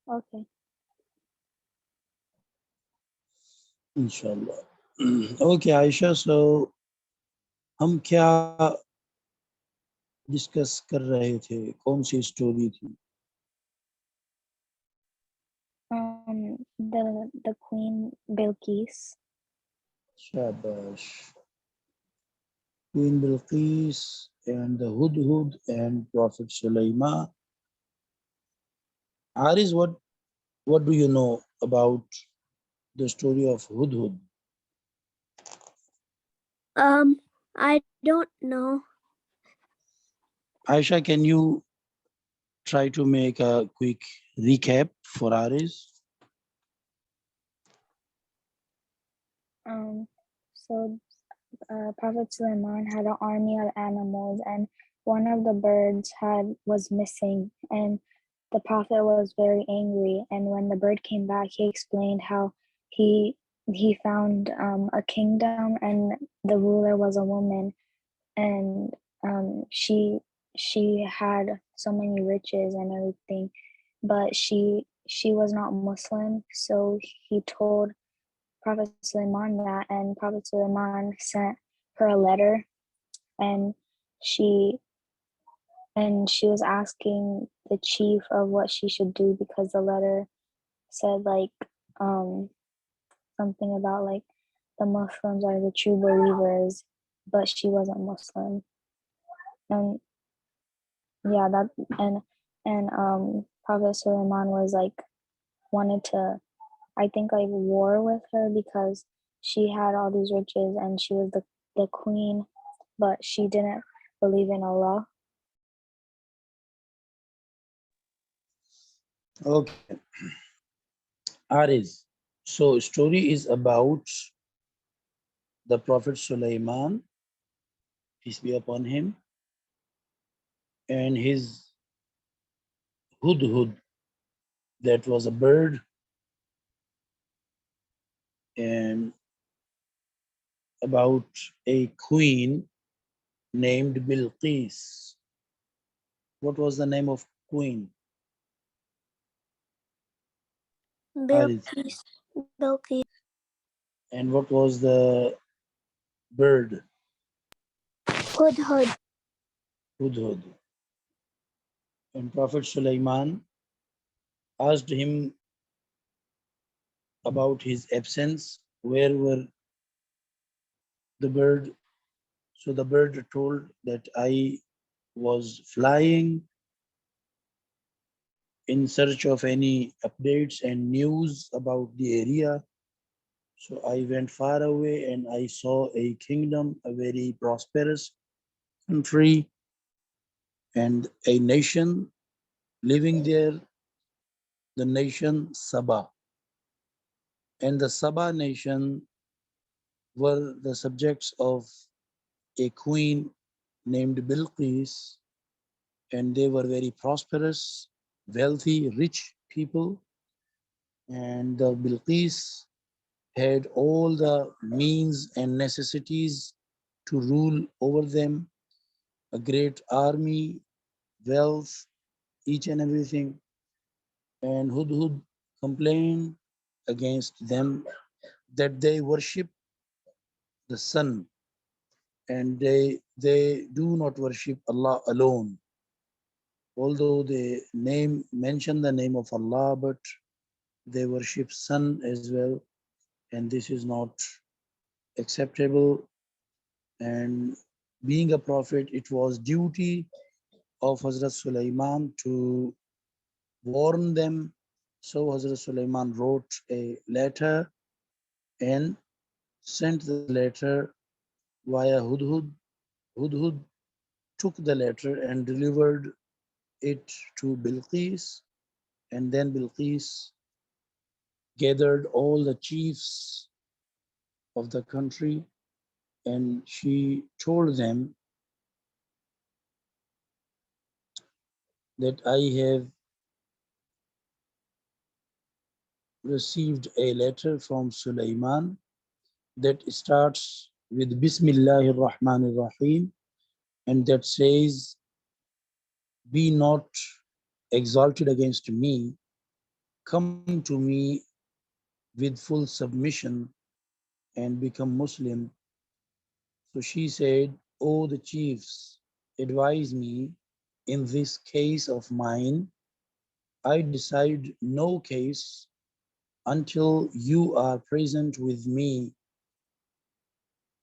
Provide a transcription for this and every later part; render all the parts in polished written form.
Okay. Inshallah. Okay, Aisha, so हम क्या discuss कर रहे थे, कौन सी स्टोरी थी? The Queen Bilqees. शाबाश. Queen Bilqis and the Hudhud and Prophet Sulaiman. Aris, what do you know about the story of Hudhud? I don't know. Aisha, can you try to make a quick recap for Aris? So Prophet Suleman had an army of animals, and one of the birds was missing, and the prophet was very angry. And when the bird came back, he explained how he he found a kingdom, and the ruler was a woman, and she had so many riches and everything, but she was not Muslim, so he told Prophet Suleiman that, and Prophet Suleiman sent her a letter, and she she was asking the chief of what she should do, because the letter said like um something about like the Muslims are the true believers, but she wasn't Muslim. And yeah, that and Prophet Suleiman was like wanted to, I think, like war with her because she had all these riches and she was the queen, but she didn't believe in Allah. Okay, Aris. So story is about the Prophet Sulaiman, peace be upon him, and his Hudhud, that was a bird, and about a queen named Bilqees. What was the name of queen? Haris. Bilqees. Bilqees. And what was the bird? Hudhud. Hudhud. And Prophet Sulaiman asked him about his absence. Where were the bird? So the bird told that I was flying in search of any updates and news about the area. So I went far away and I saw a kingdom, a very prosperous country, and a nation living there, the nation Saba. And the Saba nation were the subjects of a queen named Bilqis, and they were very prosperous, wealthy, rich people. And the Bilqis had all the means and necessities to rule over them, a great army, wealth, each and everything. And Hudhud complained against them that they worship the sun and they do not worship Allah alone. Although they mention the name of Allah, but they worship sun as well, and this is not acceptable. And being a prophet, it was duty of Hazrat Sulaiman to warn them. So Hazrat Sulaiman wrote a letter and sent the letter via Hudhud. Hudhud took the letter and delivered it to Bilqis, and then Bilqis gathered all the chiefs of the country and she told them that I have received a letter from Sulaiman that starts with Bismillahir Rahmanir Rahim and that says, be not exalted against me come to me with full submission and become Muslim. So she said, "Oh, the chiefs, advise me in this case of mine. I decide no case until you are present with me.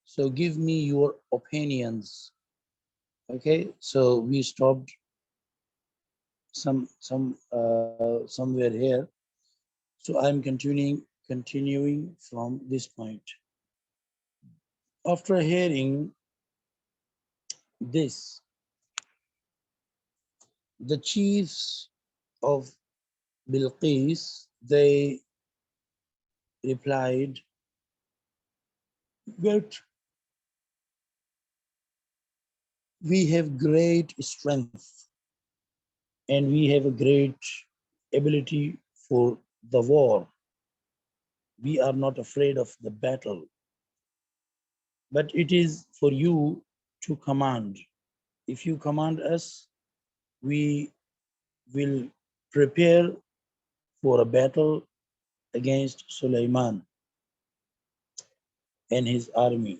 So give me your opinions." Okay, so we stopped somewhere here. So I'm continuing from this point. After hearing this, the chiefs of Bilqees, they replied that we have great strength and we have a great ability for the war. We are not afraid of the battle, but it is for you to command. If you command us, we will prepare for a battle against Suleiman and his army.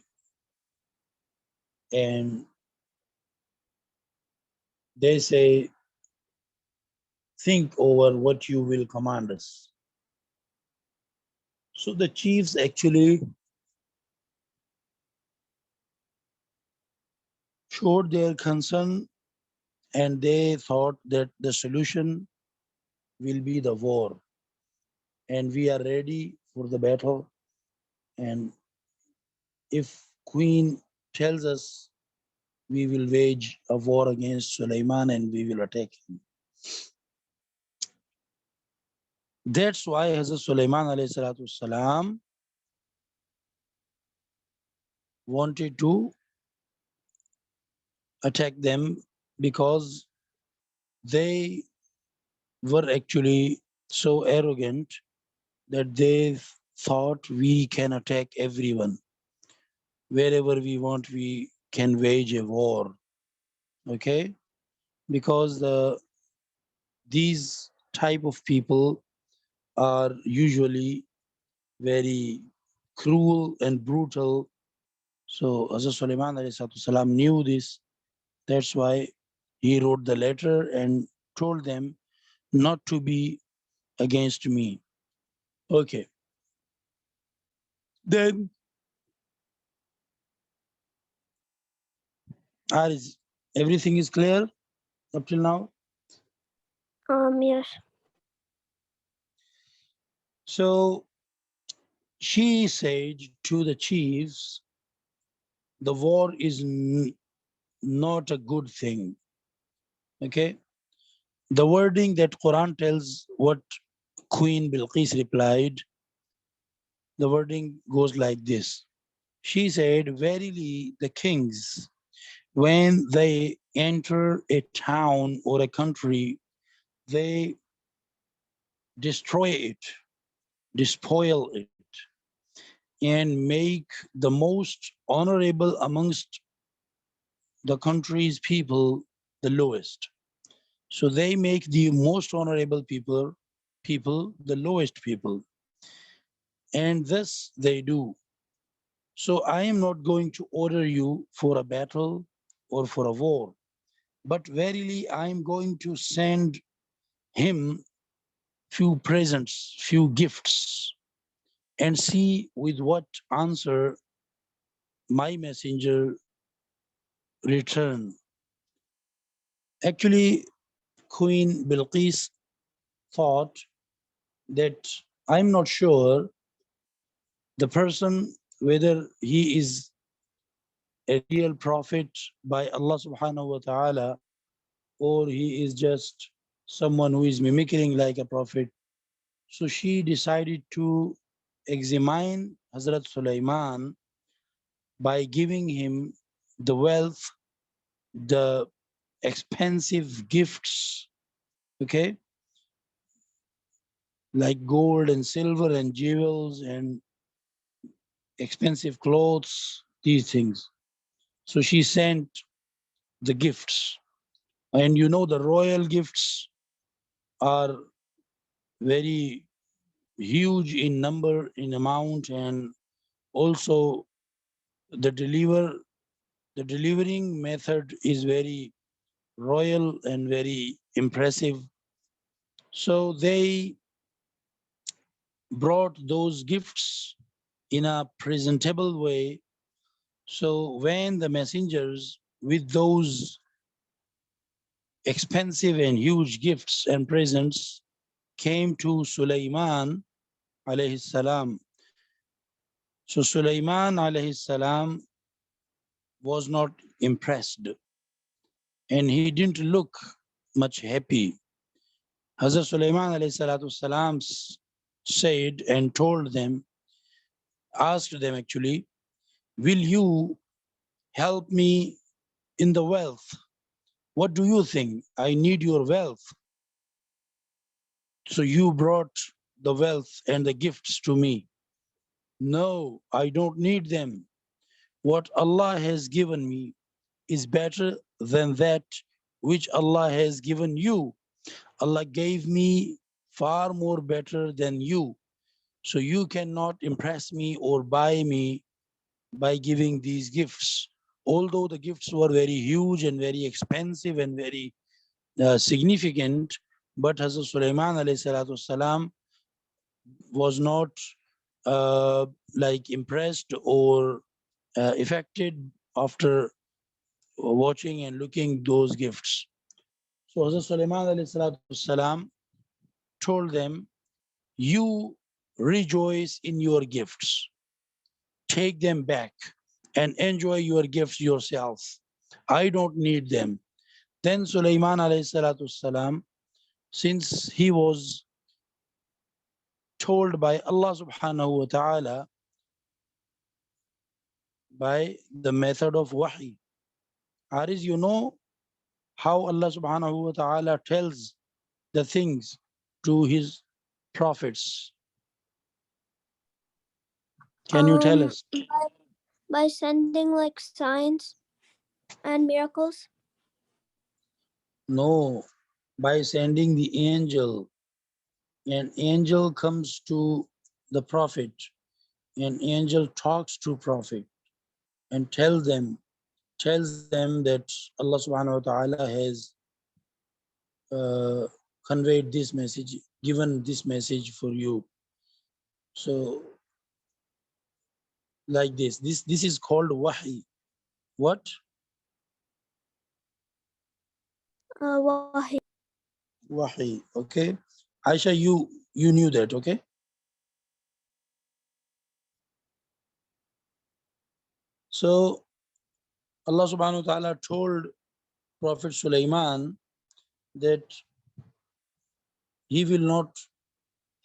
And they say, think over what you will command us. So the chiefs actually showed their concern and they thought that the solution will be the war. And we are ready for the battle. And if Queen tells us, we will wage a war against Suleiman and we will attack him. That's why Hazrat Suleiman alayhi salatu salam wanted to attack them because they were actually so arrogant that they thought we can attack everyone. Wherever we want, we can wage a war. Okay? Because these type of people are usually very cruel and brutal. So Hazrat Sulaiman alayhi salatu salam knew this. That's why he wrote the letter and told them not to be against me. Okay. Then Aris, everything is clear up till now? Yes. So she said to the chiefs, the war is not a good thing. Okay. The wording that Quran tells what Queen Bilqis replied, the wording goes like this. She said, verily the kings, when they enter a town or a country, they destroy it, despoil it, and make the most honorable amongst the country's people the lowest. So they make the most honorable people the lowest people. And this they do. So I am not going to order you for a battle or for a war, but verily I am going to send him few presents, few gifts, and see with what answer my messenger return. Actually, Queen Bilqis thought that I'm not sure the person whether he is a real prophet by Allah subhanahu wa ta'ala or he is just someone who is mimicking like a prophet. So she decided to examine Hazrat Sulaiman by giving him the wealth, the expensive gifts, okay, like gold and silver and jewels and expensive clothes, these things. So she sent the gifts. And you know, the royal gifts are very huge in number, in amount, and also the delivering method is very royal and very impressive. So they brought those gifts in a presentable way. So when the messengers with those expensive and huge gifts and presents came to Suleiman alayhi salam, so Suleiman alayhi salam was not impressed and he didn't look much happy. Hazrat Suleiman alayhi salatu salam said and told them, asked them actually, will you help me in the wealth? What do you think? I need your wealth. So you brought the wealth and the gifts to me. No, I don't need them. What Allah has given me is better than that which Allah has given you. Allah gave me far more better than you. So you cannot impress me or buy me by giving these gifts. Although the gifts were very huge and very expensive and very significant, but Hazrat Sulaiman alayhi salatu salam was not uh, like impressed or affected after watching and looking those gifts. So Hazrat Sulaiman alayhi salatu salam told them, you rejoice in your gifts, take them back and enjoy your gifts yourself. I don't need them. Then Sulaiman alayhi salatu salam, since he was told by Allah subhanahu wa ta'ala by the method of wahi. Haris, you know how Allah subhanahu wa ta'ala tells the things to his prophets. Can you tell us? By sending like signs and miracles. No, by sending the angel. An angel comes to the prophet. An angel talks to prophet and tells them that Allah subhanahu wa ta'ala has conveyed this message, given this message for you. So like this is called wahi. What? Wahi. Wahi. Okay. Aisha, you knew that, okay? So Allah subhanahu wa ta'ala told Prophet Sulaiman that he will not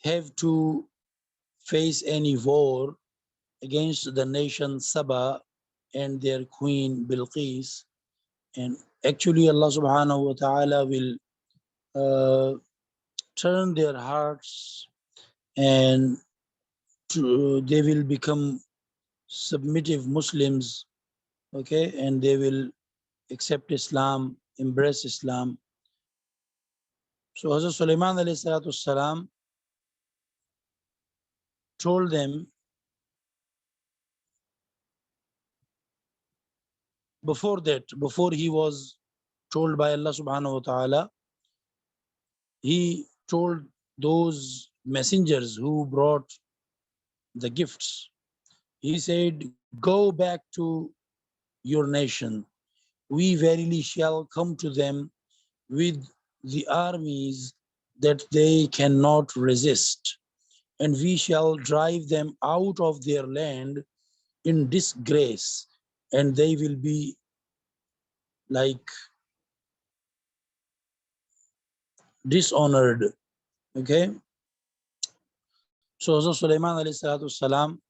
have to face any war against the nation Saba and their queen Bilqees. And actually Allah subhanahu wa ta'ala will turn their hearts and they will become submissive Muslims, okay, and they will accept Islam, embrace Islam. So Hazrat Sulaiman alayhi salatu salam told them, before that, before he was told by Allah subhanahu wa ta'ala, he told those messengers who brought the gifts, he said, go back to your nation. We verily shall come to them with the armies that they cannot resist, and we shall drive them out of their land in disgrace, and they will be like dishonored. Okay. So Hazrat Sulaiman alayhi salatu salam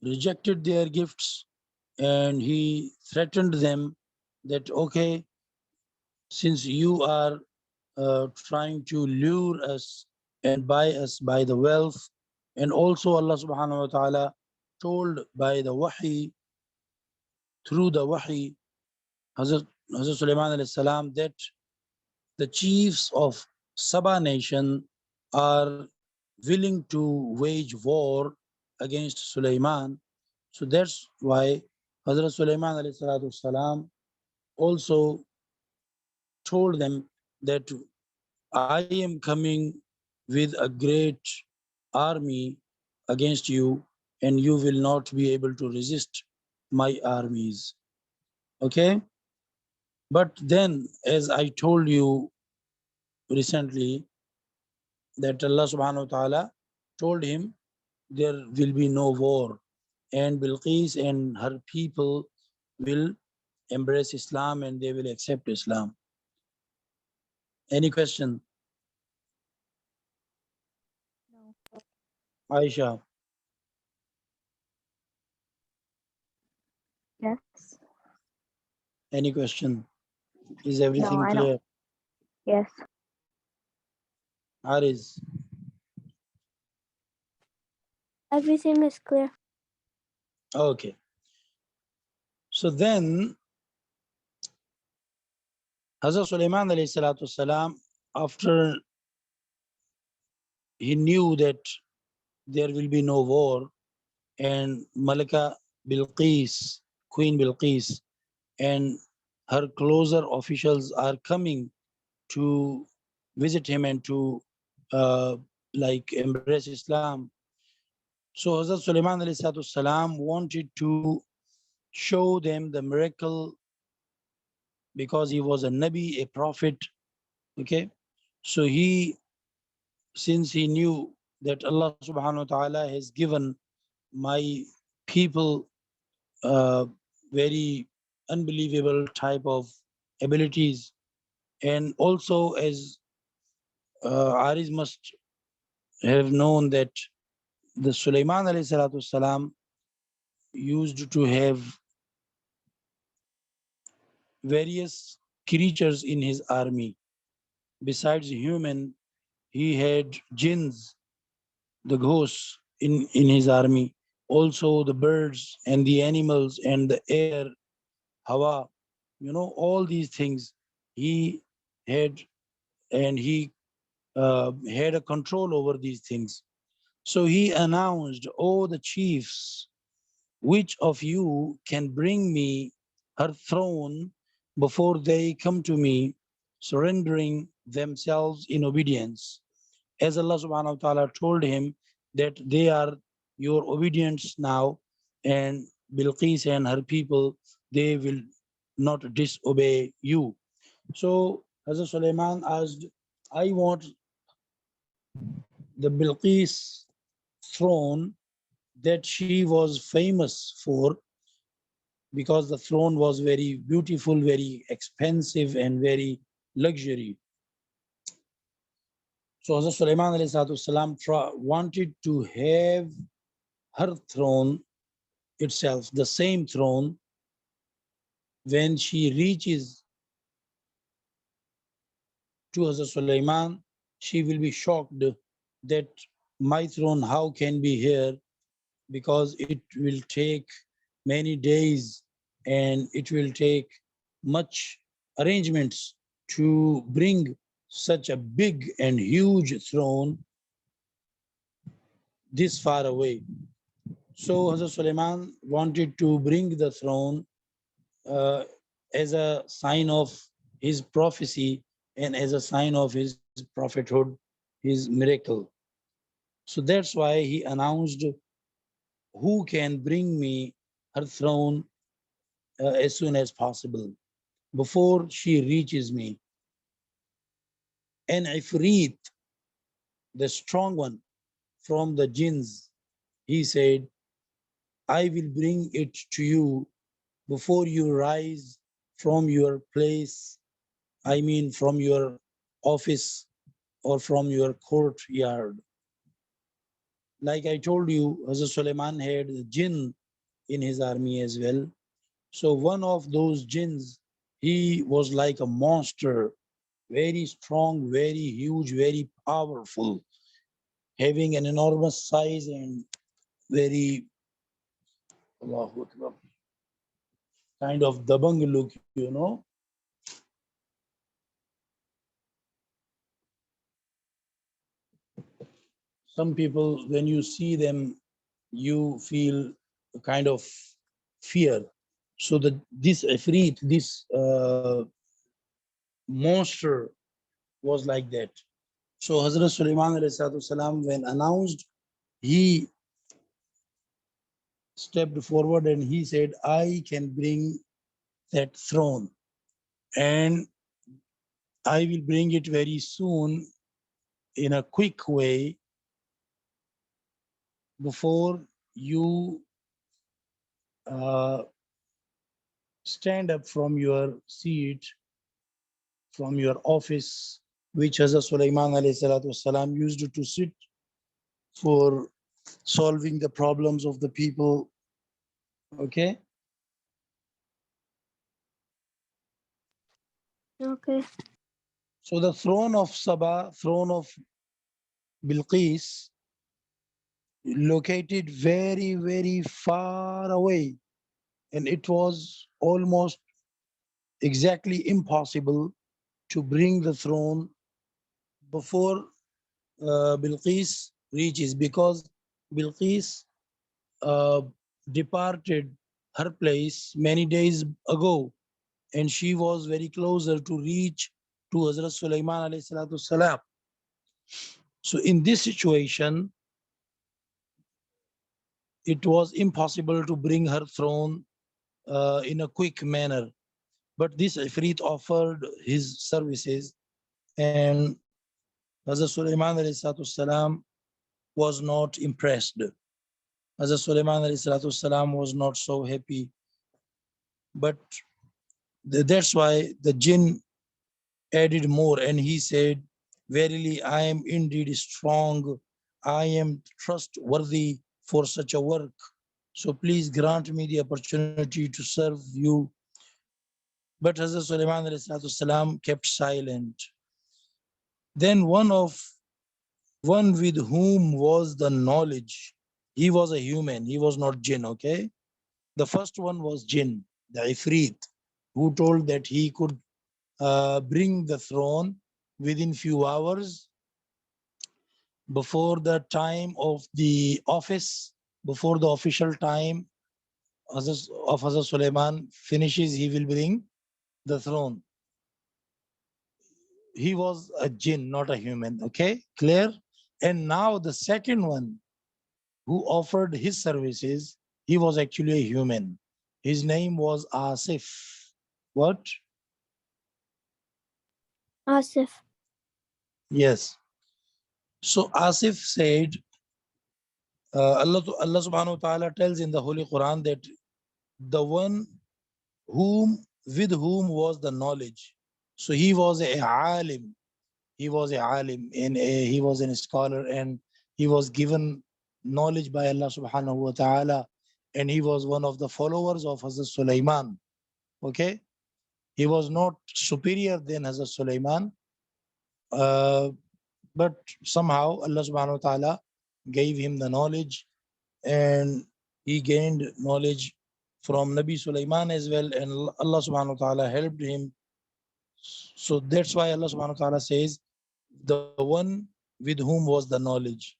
rejected their gifts and he threatened them that, okay, since you are trying to lure us and buy us by the wealth, and also Allah subhanahu wa ta'ala told by the wahi, through the wahi, Hazrat Sulaiman alayhi salam, that the chiefs of Saba nation are willing to wage war against Suleiman. So that's why Hazrat Suleiman alayhi salatu salam also told them that I am coming with a great army against you, and you will not be able to resist my armies. Okay? But then, as I told you recently, that Allah subhanahu wa ta'ala told him there will be no war, and Bilqees and her people will embrace Islam and they will accept Islam. Any question, No. Aisha? Yes. Any question? Is No, everything I don't. clear? Yes. Aris? Everything is clear. Okay. So then, Hazrat Sulaiman alayhi salatu salam, after he knew that there will be no war, and Malika Bilqees, Queen Bilqees, and her closer officials are coming to visit him and to uh, like embrace Islam. So Hazrat Sulaiman alayhi salatu salam wanted to show them the miracle because he was a Nabi, a prophet. Okay. So since he knew that Allah subhanahu wa ta'ala has given my people very unbelievable type of abilities, and also as Aris must have known that the Sulaiman alayhi salatu salam used to have various creatures in his army. Besides human, he had jinns, the ghosts in his army, also the birds and the animals and the air, hawa, all these things he had, and he had a control over these things. So he announced, "Oh, the chiefs, which of you can bring me her throne before they come to me, surrendering themselves in obedience?" As Allah subhanahu wa ta'ala told him that they are your obedience now, and Bilqis and her people, they will not disobey you. So Hazrat Sulaiman asked, "I want the Bilqis throne that she was famous for, because the throne was very beautiful, very expensive, and very luxury." So Hazrat Sulaiman alayhi salatu salam wanted to have her throne itself, the same throne. When she reaches to Hazrat Sulaiman, she will be shocked that my throne, how can be here? Because it will take many days and it will take much arrangements to bring such a big and huge throne this far away. So Hazrat Sulaiman wanted to bring the throne uh, as a sign of his prophecy and as a sign of his prophethood, his miracle. So that's why he announced, "Who can bring me her throne as soon as possible before she reaches me?" And Efreet, the strong one from the jinns, he said, "I will bring it to you before you rise from your place, I mean from your office or from your courtyard." Like I told you, Hazrat Suleiman had the jinn in his army as well. So one of those jinns, he was like a monster, very strong, very huge, very powerful, having an enormous size and very Allahu Akbar, kind of dabang look. Some people, when you see them, you feel a kind of fear. So this Efreet, this monster was like that. So Hazrat Suleiman alayhi salatu wasalam, when announced, he stepped forward and he said, I can bring that throne and I will bring it very soon in a quick way before you uh, stand up from your seat, from your office, which Hazrat Sulaiman alayhi salatu wasalam used to sit for solving the problems of the people. Okay. Okay. So the throne of Saba, throne of Bilqees, located very, very far away. And it was almost exactly impossible to bring the throne before Bilqis reaches, because Bilqis uh, departed her place many days ago, and she was very closer to reach to Hazrat Sulaiman alayhi salatu salam. So in this situation, it was impossible to bring her throne in a quick manner. But this Ifrit offered his services, and Hazrat Sulaiman alayhi salatu salam was not impressed. Hazrat Sulaiman alayhi salatu salam was not so happy. But that's why the jinn added more, and he said, verily I am indeed strong, I am trustworthy for such a work, so please grant me the opportunity to serve you. But Hazrat Sulaiman alayhi salatu salam kept silent. Then one with whom was the knowledge, he was a human, he was not jinn. Okay, the first one was jinn, the Ifrit, who told that he could bring the throne within few hours before the time of the office, before the official time of Hazrat Sulaiman finishes, he will bring the throne. He was a jinn, not a human. Okay, clear? And now the second one who offered his services, he was actually a human. His name was Asif. What? Asif. Yes. So Asif said, Allah subhanahu wa ta'ala tells in the Holy Quran that the one with whom was the knowledge. So he was a alim. He was a alim and he was a scholar, and he was given knowledge by Allah subhanahu wa ta'ala, and he was one of the followers of Hazrat Sulaiman. Okay. He was not superior than Hazrat Sulaiman, uh, but somehow Allah subhanahu wa ta'ala gave him the knowledge, and he gained knowledge from Nabi Sulaiman as well, and Allah subhanahu wa ta'ala helped him. So that's why Allah subhanahu wa ta'ala says, the one with whom was the knowledge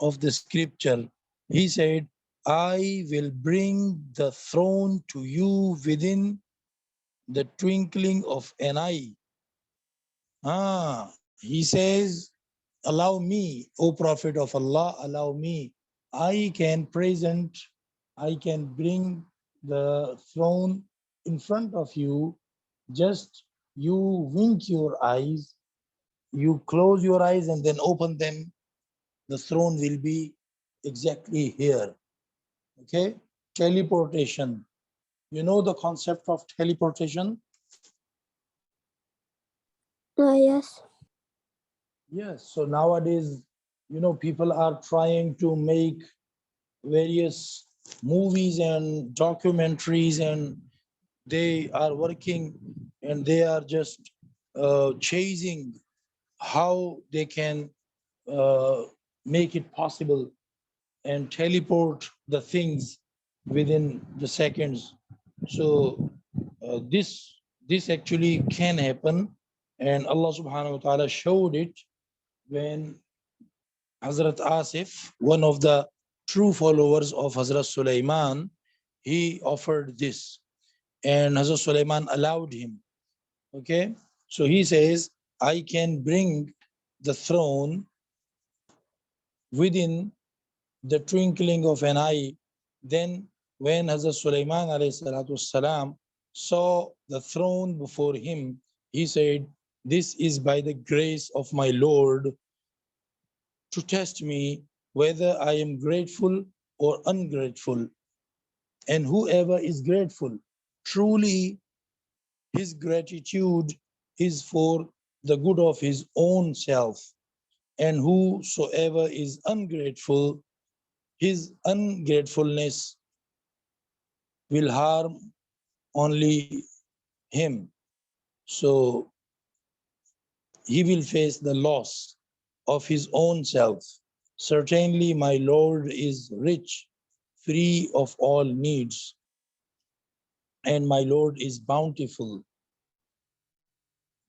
of the scripture. He said, I will bring the throne to you within the twinkling of an eye. He says, allow me, O Prophet of Allah, allow me. I can bring the throne in front of you. Just you wink your eyes, you close your eyes and then open them. The throne will be exactly here. Okay? Teleportation. You know the concept of teleportation? Yes. Yes. So nowadays, people are trying to make various movies and documentaries, and they are working and they are just chasing how they can uh, make it possible and teleport the things within the seconds. So this actually can happen, and Allah subhanahu wa ta'ala showed it when Hazrat Asif, one of the true followers of Hazrat Suleiman, he offered this, and Hazrat Suleiman allowed him. Okay, so he says, I can bring the throne within the twinkling of an eye. Then when Hazrat Sulaiman والسلام, saw the throne before him, he said, this is by the grace of my Lord to test me whether I am grateful or ungrateful. And whoever is grateful, truly his gratitude is for the good of his own self. And whosoever is ungrateful, his ungratefulness will harm only him. So he will face the loss of his own self. Certainly, my Lord is rich, free of all needs, and my Lord is bountiful.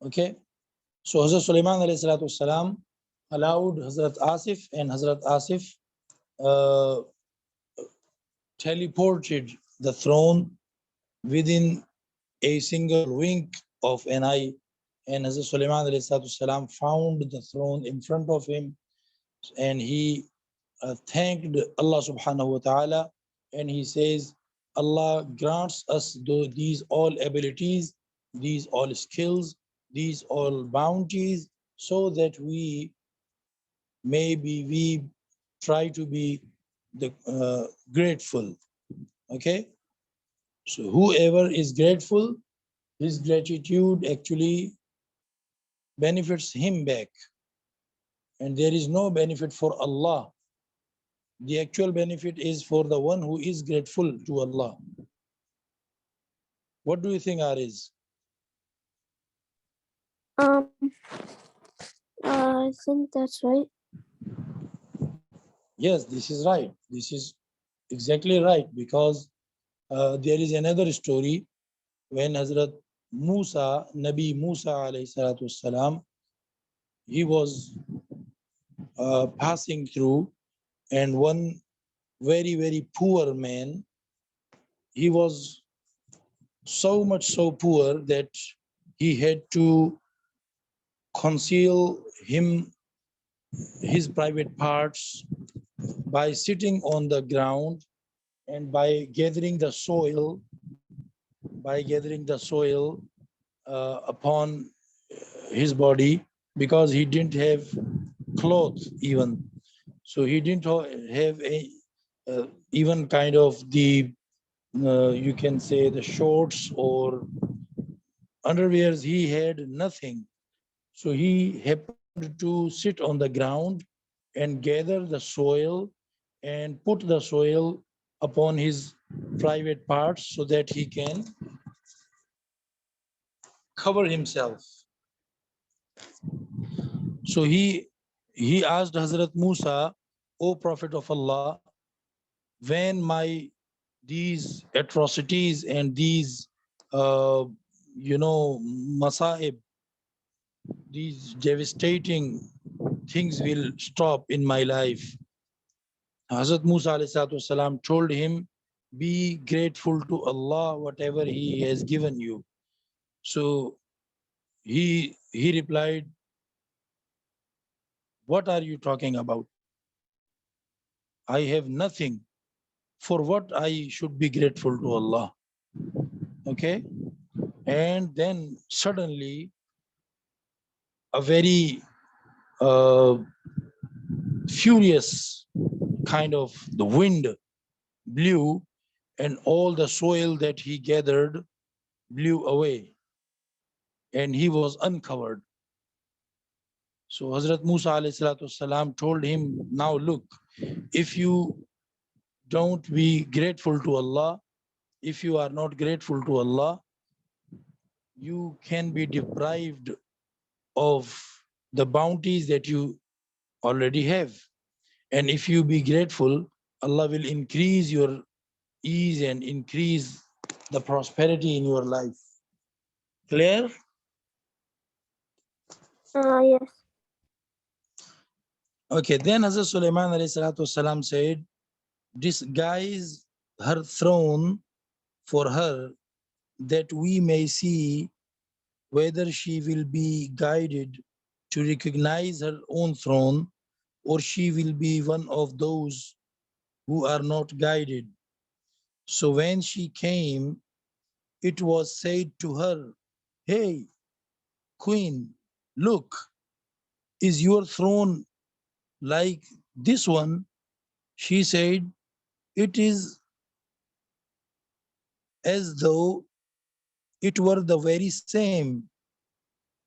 Okay? So Hazrat Sulaiman والسلام, allowed Hazrat Asif, and Hazrat Asif uh, teleported the throne within a single wink of an eye, and Hazrat Sulaiman والسلام, found the throne in front of him, and he thanked Allah subhanahu wa ta'ala, and he says, Allah grants us these all abilities, these all skills, these all bounties, so that we try to be the grateful. Okay, so whoever is grateful, his gratitude actually benefits him back, and there is no benefit for Allah. The actual benefit is for the one who is grateful to Allah. What do you think, Ariz? I think that's right. Yes, this is right. This is exactly right, because there is another story when Hazrat Musa, Nabi Musa alayhi salatu wasalam, he was passing through, and one very poor man, he was so much so poor that he had to conceal his private parts by sitting on the ground and by gathering the soil upon his body, because he didn't have clothes even. So he didn't have even kind of the you can say the shorts or underwears. He had nothing. So he happened to sit on the ground and gather the soil and put the soil upon his private parts so that he can cover himself. So he asked Hazrat Musa, O Prophet of Allah, when my these atrocities and these masaib, these devastating things will stop in my life. Hazrat Musa والسلام, told him, be grateful to Allah whatever He has given you. So he replied, what are you talking about? I have nothing. For what I should be grateful to Allah? Okay. And then suddenly a very furious kind of the wind blew, and all the soil that he gathered blew away, and he was uncovered. So Hazrat Musa والسلام, told him, now look, if you don't be grateful to Allah, if you are not grateful to Allah, you can be deprived of the bounties that you already have. And if you be grateful, Allah will increase your ease and increase the prosperity in your life. Clear? Yes. Okay, then Hazrat Suleiman alayhi salatu wasalam said, disguise her throne for her, that we may see whether she will be guided to recognize her own throne, or she will be one of those who are not guided. So when she came, it was said to her, hey, queen, look, is your throne like this one? She said, it is as though it were the very same.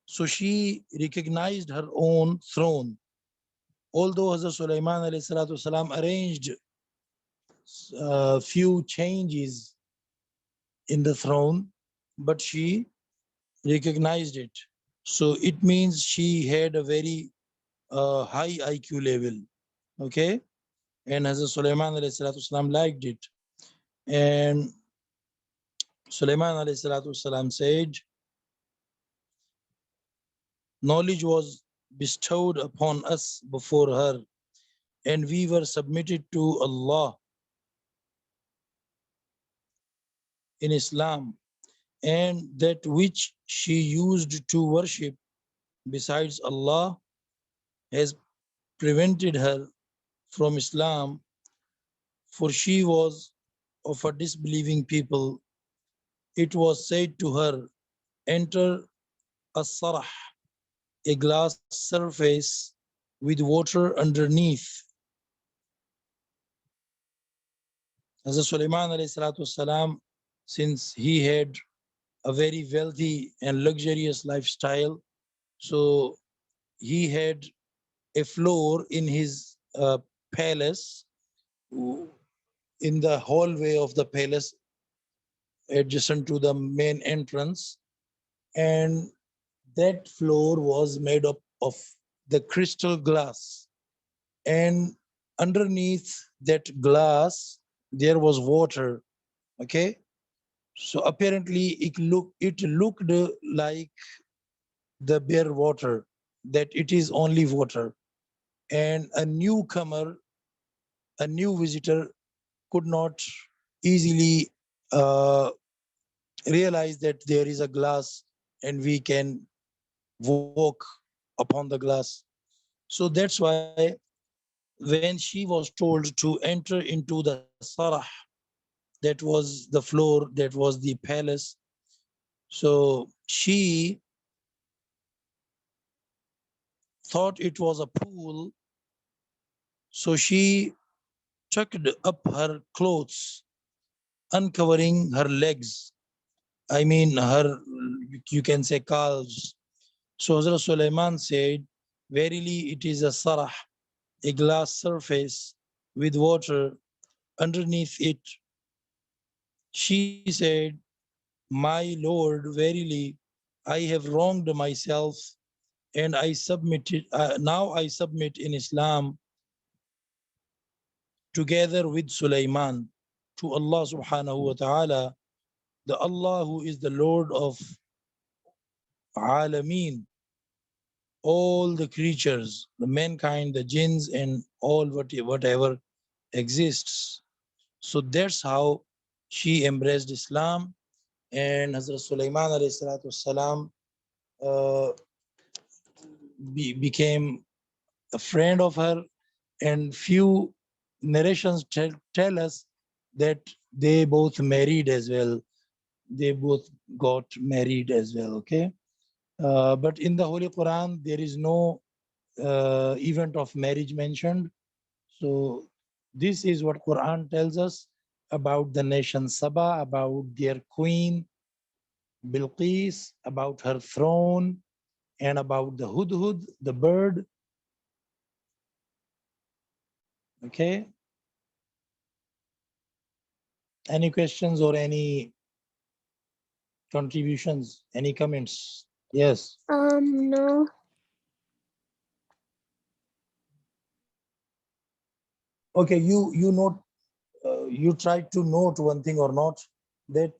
So she recognized her own throne. Although Hazrat Sulaiman alayhi salatu wasalam arranged few changes in the throne, but she recognized it. So it means she had a very high IQ level. Okay, and Hazrat Sulaiman alayhi salatu wasalam liked it. And Sulaiman alayhi salatu wasalam said, knowledge was bestowed upon us before her, and we were submitted to Allah in Islam, and that which she used to worship besides Allah has prevented her from Islam, for she was of a disbelieving people. It was said to her, enter a sarah, a glass surface with water underneath. Hazrat Sulaiman alayhi salatu wasalam, since he had a very wealthy and luxurious lifestyle, so he had a floor in his palace, in the hallway of the palace adjacent to the main entrance, and that floor was made up of the crystal glass, and underneath that glass there was water. Okay, so apparently it looked like the bare water, that it is only water, and a newcomer, a new visitor could not easily uh, realize that there is a glass and we can walk upon the glass. So that's why when she was told to enter into the sarah, that was the floor, that was the palace, so she thought it was a pool. So she tucked up her clothes, uncovering her legs. I mean, her, you can say, calves. So Hazrat Sulaiman said, verily it is a sarah, a glass surface with water underneath it. She said, my Lord, verily I have wronged myself, and I submitted. Now I submit in Islam together with Sulaiman to Allah subhanahu wa ta'ala, the Allah who is the Lord of Alameen, all the creatures, the mankind, the jinns, and all whatever exists. So that's how she embraced Islam. And Hazrat Sulaiman alayhi salatu wasalam uh, became a friend of her, and few narrations tell us that they both married as well. They both got married as well. Okay, but in the Holy Quran there is no event of marriage mentioned. So this is what Quran tells us about the nation Saba, about their queen Bilqees, about her throne, and about the hudhud, the bird. Okay, any questions or any contributions, any comments? Yes. No. Okay, you note, you tried to note one thing or not, that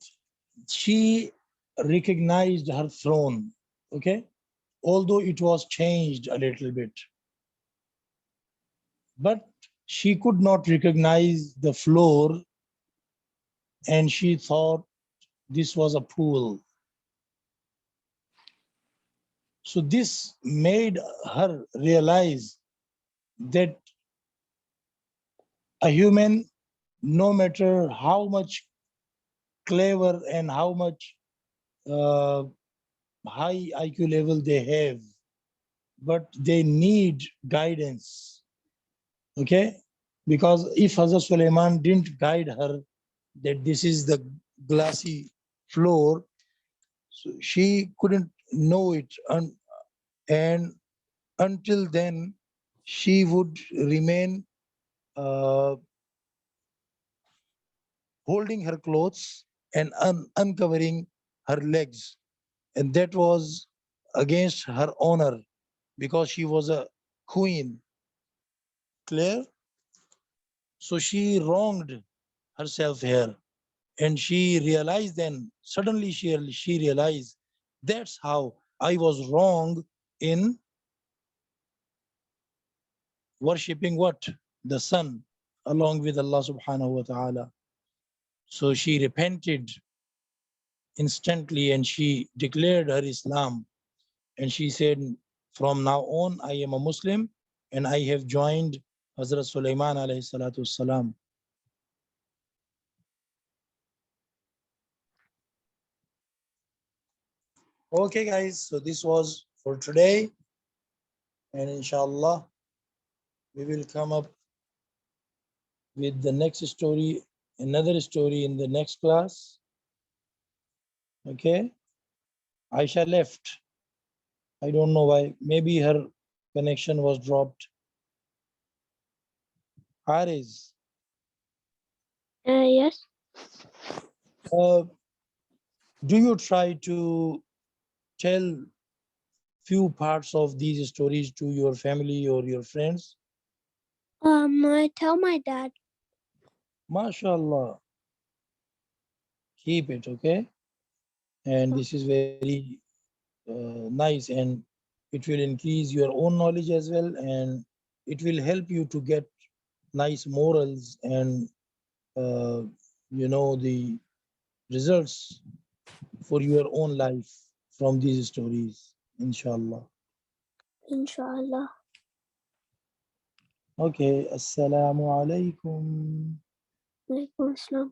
she recognized her throne. Okay, although it was changed a little bit. but she could not recognize the floor, and she thought this was a pool. So this made her realize that a human, no matter how much clever and how much uh, high IQ level they have, but they need guidance. Okay? Because if Hazrat Suleiman didn't guide her that this is the glassy floor, so she couldn't know it. And until then, she would remain uh, holding her clothes and uncovering her legs. And that was against her honor because she was a queen. Clear? So she wronged herself here. And she realized then, suddenly she realized that's how I was wrong in worshipping what? The sun along with Allah subhanahu wa ta'ala. So she repented instantly and she declared her Islam. And she said, from now on, I am a Muslim and I have joined Hazrat Sulaiman alayhi salatu salam. Okay, guys, so this was for today. And inshallah, we will come up with the next story, another story in the next class. Okay, Aisha left. I don't know why. Maybe her connection was dropped. Haris, Yes. uh, do you try to tell few parts of these stories to your family or your friends? I tell my dad. MashaAllah, keep it, okay? And this is very nice, and it will increase your own knowledge as well, and it will help you to get nice morals and uh, the results for your own life from these stories, inshallah. Inshallah. Okay, assalamu alaikum. Alaikum assalam.